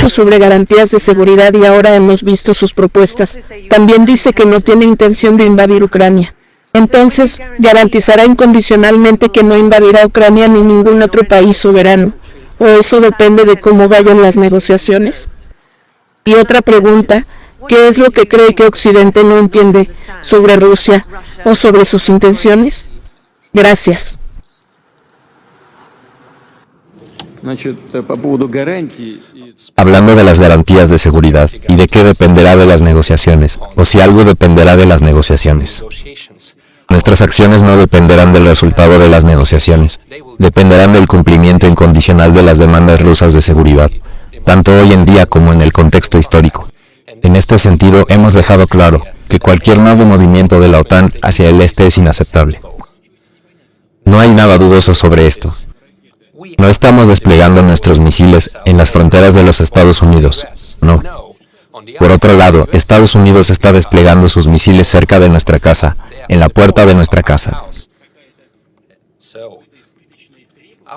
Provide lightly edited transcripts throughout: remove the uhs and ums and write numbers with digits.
mucho sobre garantías de seguridad y ahora hemos visto sus propuestas. También dice que no tiene intención de invadir Ucrania. Entonces, ¿garantizará incondicionalmente que no invadirá Ucrania ni ningún otro país soberano? ¿O eso depende de cómo vayan las negociaciones? Y otra pregunta, ¿qué es lo que cree que Occidente no entiende sobre Rusia o sobre sus intenciones? Gracias. Hablando de las garantías de seguridad y de qué dependerá de las negociaciones, o si algo dependerá de las negociaciones. Nuestras acciones no dependerán del resultado de las negociaciones, dependerán del cumplimiento incondicional de las demandas rusas de seguridad, tanto hoy en día como en el contexto histórico. En este sentido, hemos dejado claro que cualquier nuevo movimiento de la OTAN hacia el este es inaceptable. No hay nada dudoso sobre esto. No estamos desplegando nuestros misiles en las fronteras de los Estados Unidos, no. Por otro lado, Estados Unidos está desplegando sus misiles cerca de nuestra casa, en la puerta de nuestra casa.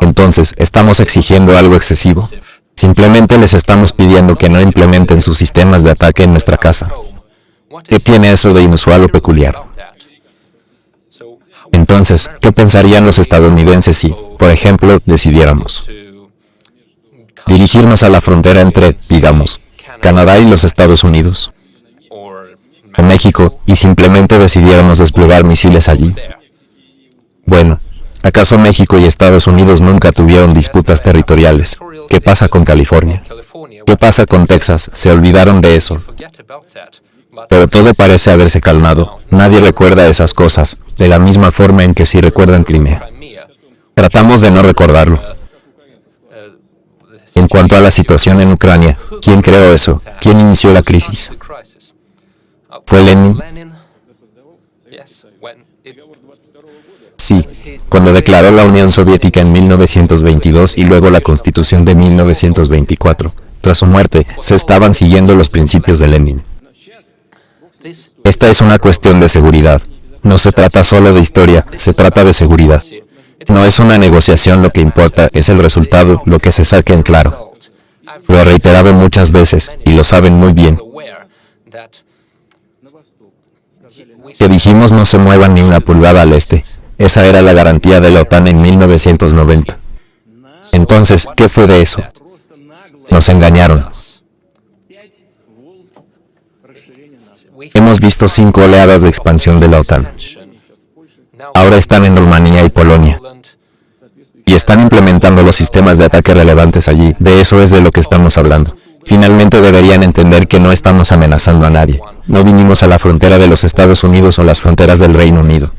Entonces, ¿estamos exigiendo algo excesivo? Simplemente les estamos pidiendo que no implementen sus sistemas de ataque en nuestra casa. ¿Qué tiene eso de inusual o peculiar? Entonces, ¿qué pensarían los estadounidenses si, por ejemplo, decidiéramos dirigirnos a la frontera entre, digamos, Canadá y los Estados Unidos, o México, y simplemente decidiéramos desplegar misiles allí? Bueno, ¿acaso México y Estados Unidos nunca tuvieron disputas territoriales? ¿Qué pasa con California? ¿Qué pasa con Texas? Se olvidaron de eso. Pero todo parece haberse calmado. Nadie recuerda esas cosas, de la misma forma en que sí recuerdan Crimea. Tratamos de no recordarlo. En cuanto a la situación en Ucrania, ¿quién creó eso? ¿Quién inició la crisis? ¿Fue Lenin? Sí, cuando declaró la Unión Soviética en 1922 y luego la Constitución de 1924. Tras su muerte, se estaban siguiendo los principios de Lenin. Esta es una cuestión de seguridad. No se trata solo de historia, se trata de seguridad. No es una negociación, lo que importa es el resultado, lo que se saque en claro. Lo he reiterado muchas veces, y lo saben muy bien. Que dijimos no se muevan ni una pulgada al este. Esa era la garantía de la OTAN en 1990. Entonces, ¿qué fue de eso? Nos engañaron. Hemos visto 5 oleadas de expansión de la OTAN. Ahora están en Rumanía y Polonia. Y están implementando los sistemas de ataque relevantes allí. De eso es de lo que estamos hablando. Finalmente deberían entender que no estamos amenazando a nadie. No vinimos a la frontera de los Estados Unidos o las fronteras del Reino Unido.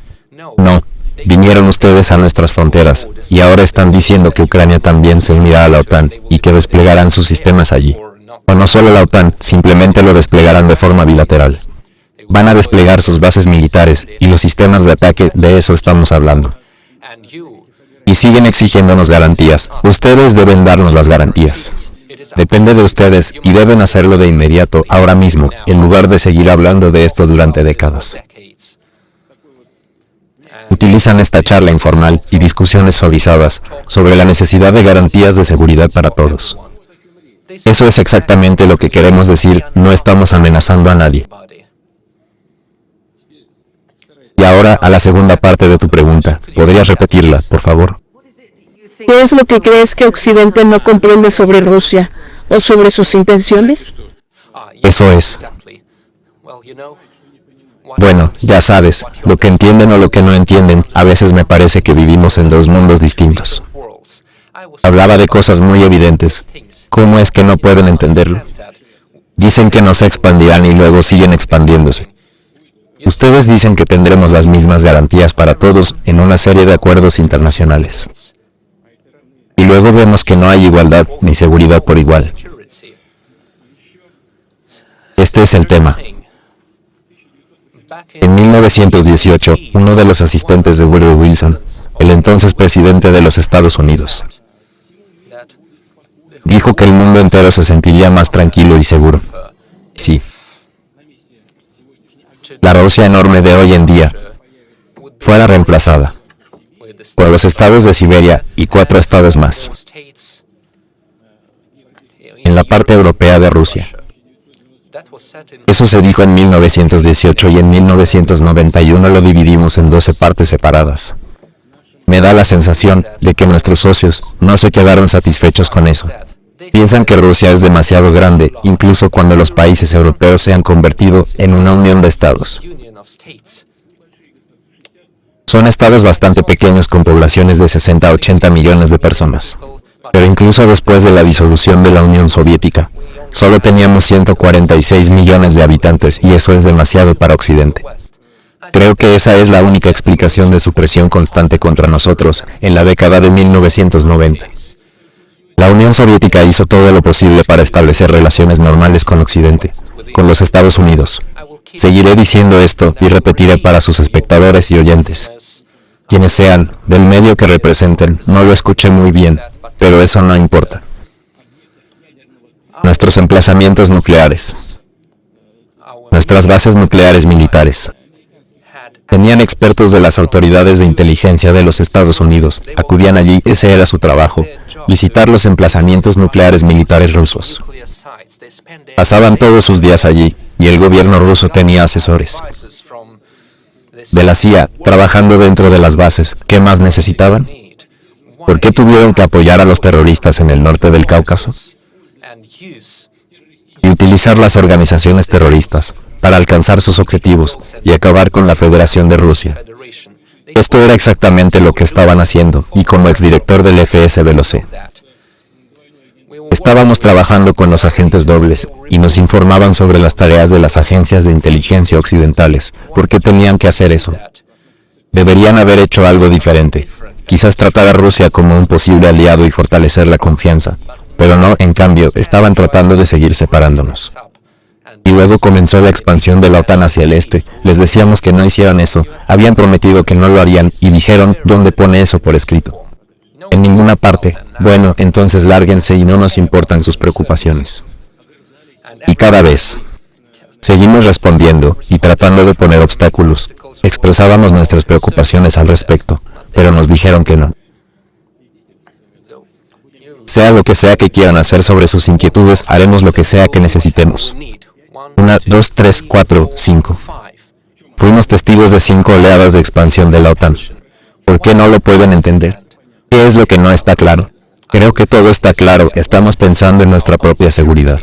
No. Vinieron ustedes a nuestras fronteras, y ahora están diciendo que Ucrania también se unirá a la OTAN, y que desplegarán sus sistemas allí. O no solo la OTAN, simplemente lo desplegarán de forma bilateral. Van a desplegar sus bases militares, y los sistemas de ataque, de eso estamos hablando. Y siguen exigiéndonos garantías. Ustedes deben darnos las garantías. Depende de ustedes, y deben hacerlo de inmediato, ahora mismo, en lugar de seguir hablando de esto durante décadas. Utilizan esta charla informal y discusiones suavizadas sobre la necesidad de garantías de seguridad para todos. Eso es exactamente lo que queremos decir, no estamos amenazando a nadie. Y ahora a la segunda parte de tu pregunta. ¿Podrías repetirla, por favor? ¿Qué es lo que crees que Occidente no comprende sobre Rusia o sobre sus intenciones? Eso es. Bueno, ya sabes, lo que entienden o lo que no entienden, a veces me parece que vivimos en dos mundos distintos. Hablaba de cosas muy evidentes. ¿Cómo es que no pueden entenderlo? Dicen que no se expandirán y luego siguen expandiéndose. Ustedes dicen que tendremos las mismas garantías para todos en una serie de acuerdos internacionales. Y luego vemos que no hay igualdad ni seguridad por igual. Este es el tema. En 1918, uno de los asistentes de Woodrow Wilson, el entonces presidente de los Estados Unidos, dijo que el mundo entero se sentiría más tranquilo y seguro. Sí. La Rusia enorme de hoy en día fuera reemplazada por los estados de Siberia y 4 estados más. en la parte europea de Rusia. Eso se dijo en 1918 y en 1991 lo dividimos en 12 partes separadas. Me da la sensación de que nuestros socios no se quedaron satisfechos con eso. Piensan que Rusia es demasiado grande, incluso cuando los países europeos se han convertido en una unión de estados. Son estados bastante pequeños con poblaciones de 60 a 80 millones de personas. Pero incluso después de la disolución de la Unión Soviética, solo teníamos 146 millones de habitantes y eso es demasiado para Occidente. Creo que esa es la única explicación de su presión constante contra nosotros en la década de 1990. La Unión Soviética hizo todo lo posible para establecer relaciones normales con Occidente, con los Estados Unidos. Seguiré diciendo esto y repetiré para sus espectadores y oyentes. Quienes sean, del medio que representen, no lo escuché muy bien, pero eso no importa. Nuestros emplazamientos nucleares. Nuestras bases nucleares militares. Tenían expertos de las autoridades de inteligencia de los Estados Unidos, acudían allí, ese era su trabajo, visitar los emplazamientos nucleares militares rusos. Pasaban todos sus días allí, y el gobierno ruso tenía asesores de la CIA, trabajando dentro de las bases. ¿Qué más necesitaban? ¿Por qué tuvieron que apoyar a los terroristas en el norte del Cáucaso? Y utilizar las organizaciones terroristas para alcanzar sus objetivos y acabar con la Federación de Rusia. Esto era exactamente lo que estaban haciendo, y como exdirector del FSB lo sé. Estábamos trabajando con los agentes dobles, y nos informaban sobre las tareas de las agencias de inteligencia occidentales. ¿Por qué tenían que hacer eso? Deberían haber hecho algo diferente. Quizás tratar a Rusia como un posible aliado y fortalecer la confianza. Pero no, en cambio, estaban tratando de seguir separándonos. Y luego comenzó la expansión de la OTAN hacia el este. Les decíamos que no hicieran eso. Habían prometido que no lo harían, y dijeron, ¿dónde pone eso por escrito? En ninguna parte. Bueno, entonces lárguense y no nos importan sus preocupaciones. Y cada vez seguimos respondiendo y tratando de poner obstáculos. Expresábamos nuestras preocupaciones al respecto, pero nos dijeron que no. Sea lo que sea que quieran hacer sobre sus inquietudes, haremos lo que sea que necesitemos. 1, 2, 3, 4, 5. Fuimos testigos de 5 oleadas de expansión de la OTAN. ¿Por qué no lo pueden entender? ¿Qué es lo que no está claro? Creo que todo está claro, estamos pensando en nuestra propia seguridad.